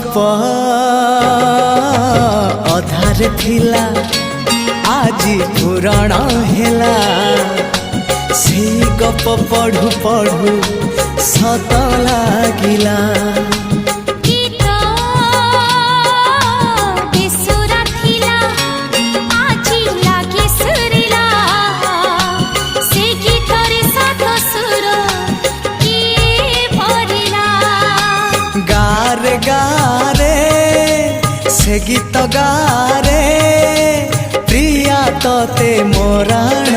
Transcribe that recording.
गप अधार थिला आजी पुराण हेला से गप पढ़ु पढ़ु सत लागिला। गारे गारे से गीत गारे प्रिया तोते मोराण